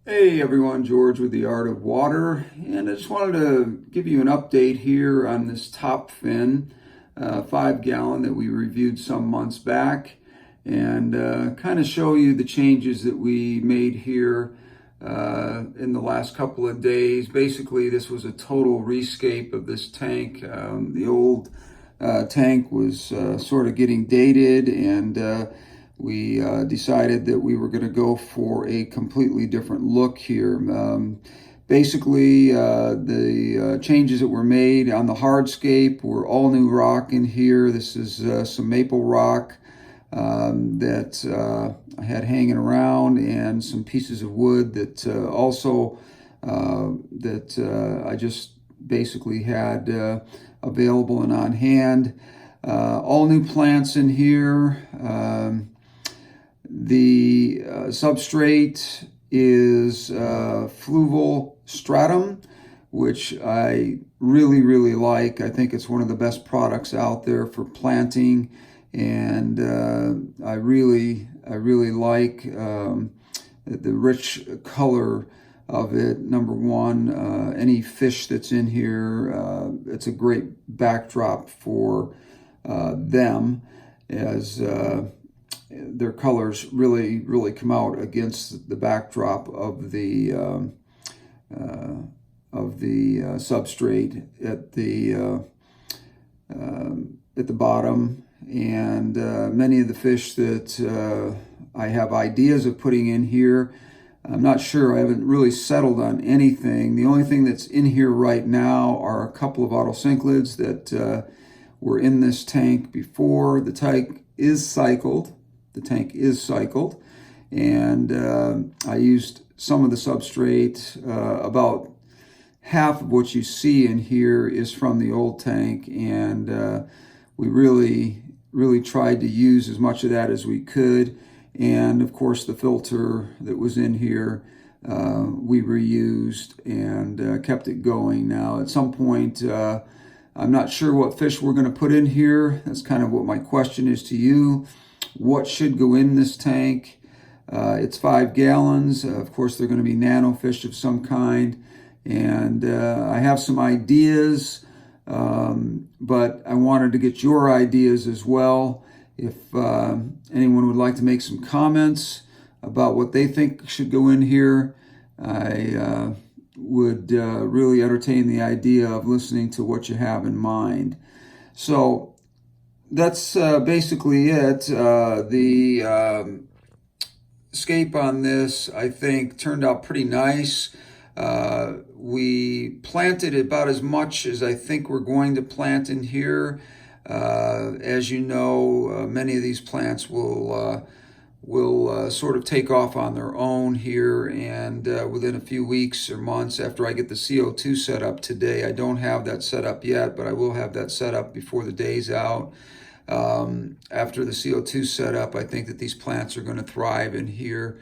Hey everyone, George with the Art of Water, and I just wanted to give you an update here on this top fin, 5 gallon that we reviewed some months back, and kind of show you the changes that we made here in the last couple of days. Basically, this was a total rescape of this tank. The old tank was sort of getting dated, and we decided that we were going to go for a completely different look here. Basically, the changes that were made on the hardscape were all new rock in here. This is some maple rock that I had hanging around, and some pieces of wood that I just basically had available and on hand. All new plants in here. The substrate is fluval stratum, which I really like. I think it's one of the best products out there for planting, and I really like the rich color of it. Number one, any fish that's in here, it's a great backdrop for them, as their colors really come out against the backdrop of the substrate at the bottom. And many of the fish that I have ideas of putting in here, I'm not sure. I haven't really settled on anything. The only thing that's in here right now are a couple of autocinclids that were in this tank before. The tank is cycled. And I used some of the substrate. About half of what you see in here is from the old tank, and we really tried to use as much of that as we could. And of course, the filter that was in here, we reused and kept it going. Now, at some point, I'm not sure what fish we're going to put in here. That's kind of what my question is to you. What should go in this tank? It's 5 gallons. Of course, they're going to be nano fish of some kind. And I have some ideas, but I wanted to get your ideas as well. If anyone would like to make some comments about what they think should go in here, I would really entertain the idea of listening to what you have in mind. So that's basically it. The scape on this, I think, turned out pretty nice. We planted about as much as I think we're going to plant in here. As you know, many of these plants will sort of take off on their own here, and within a few weeks or months after I get the CO2 set up today. I don't have that set up yet, but I will have that set up before the day's out. After the CO2 setup, I think that these plants are going to thrive in here.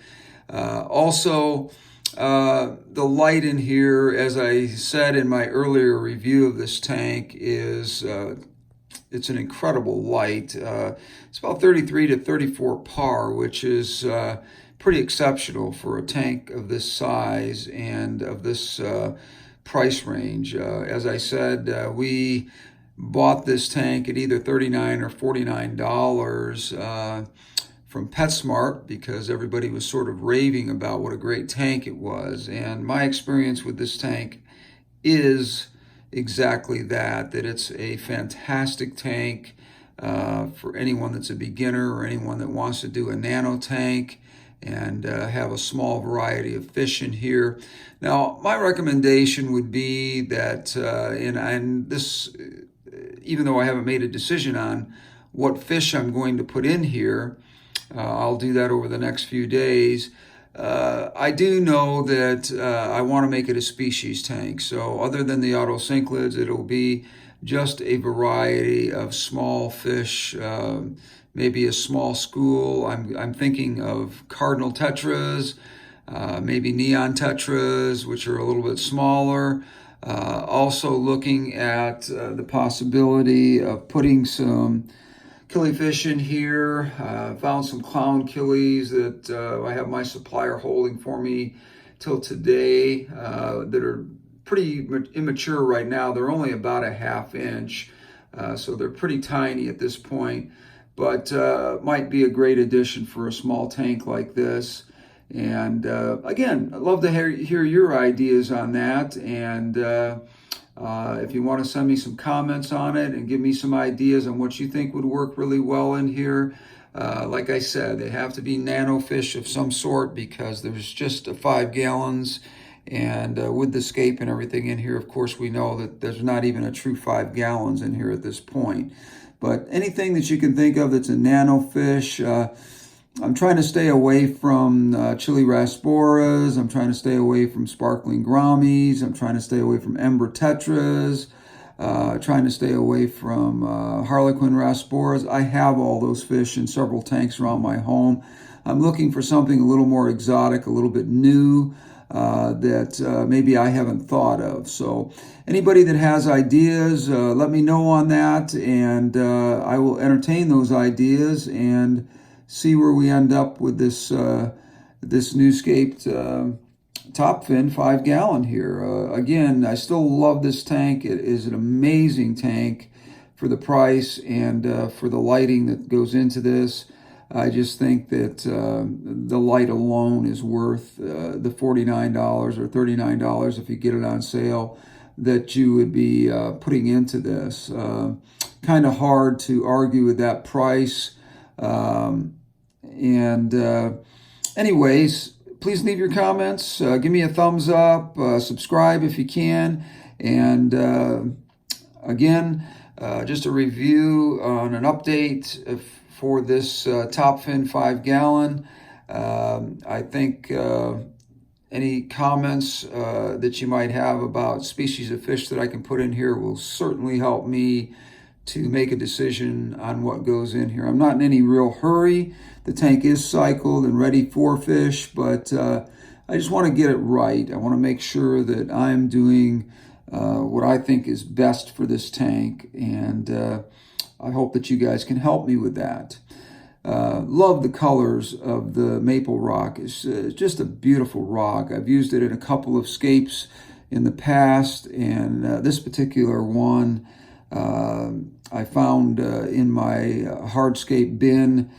Also, the light in here, as I said in my earlier review of this tank, is it's an incredible light. It's about 33 to 34 par, which is pretty exceptional for a tank of this size and of this price range. As I said, we bought this tank at either $39 or $49 from PetSmart, because everybody was sort of raving about what a great tank it was. And my experience with this tank is exactly that it's a fantastic tank for anyone that's a beginner or anyone that wants to do a nano tank and have a small variety of fish in here. Now, my recommendation would be that, and this, even though I haven't made a decision on what fish I'm going to put in here, I'll do that over the next few days. I do know that I want to make it a species tank. So other than the autocinclids, it'll be just a variety of small fish, maybe a small school. I'm thinking of cardinal tetras, maybe neon tetras, which are a little bit smaller. Also looking at the possibility of putting some killifish in here. Found some clown killies that I have my supplier holding for me till today that are pretty immature right now. They're only about a 1/2 inch, so they're pretty tiny at this point, but might be a great addition for a small tank like this. And again, I'd love to hear your ideas on that. And if you want to send me some comments on it and give me some ideas on what you think would work really well in here, like I said, they have to be nano fish of some sort because there's just 5 gallons. And with the scape and everything in here, of course, we know that there's not even a true 5 gallons in here at this point. But anything that you can think of that's a nano fish, I'm trying to stay away from chili rasboras. I'm trying to stay away from sparkling grammies. I'm trying to stay away from ember tetras. Trying to stay away from harlequin rasboras. I have all those fish in several tanks around my home. I'm looking for something a little more exotic, a little bit new, that maybe I haven't thought of. So anybody that has ideas, let me know on that, and I will entertain those ideas and see where we end up with this this new scaped top fin 5 gallon here. Again, I still love this tank. It is an amazing tank for the price and for the lighting that goes into this. I just think that the light alone is worth the $49 or $39 if you get it on sale that you would be putting into this. Kind of hard to argue with that price. Anyways, please leave your comments. Give me a thumbs up. Subscribe if you can. And again, just a review on an update for this top fin 5 gallon. I think any comments that you might have about species of fish that I can put in here will certainly help me to make a decision on what goes in here. I'm not in any real hurry. The tank is cycled and ready for fish, but I just want to get it right. I want to make sure that I'm doing what I think is best for this tank, and I hope that you guys can help me with that. Love the colors of the maple rock. It's just a beautiful rock. I've used it in a couple of scapes in the past, and this particular one I found in my hardscape bin.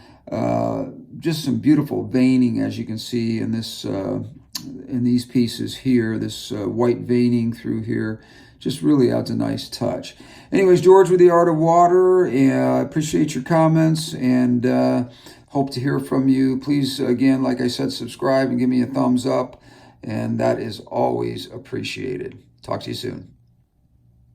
Just some beautiful veining, as you can see in this in these pieces here. This white veining through here just really adds a nice touch. Anyways, George with the Art of Water, I appreciate your comments and hope to hear from you. Please, again, like I said, subscribe and give me a thumbs up, and that is always appreciated. Talk to you soon.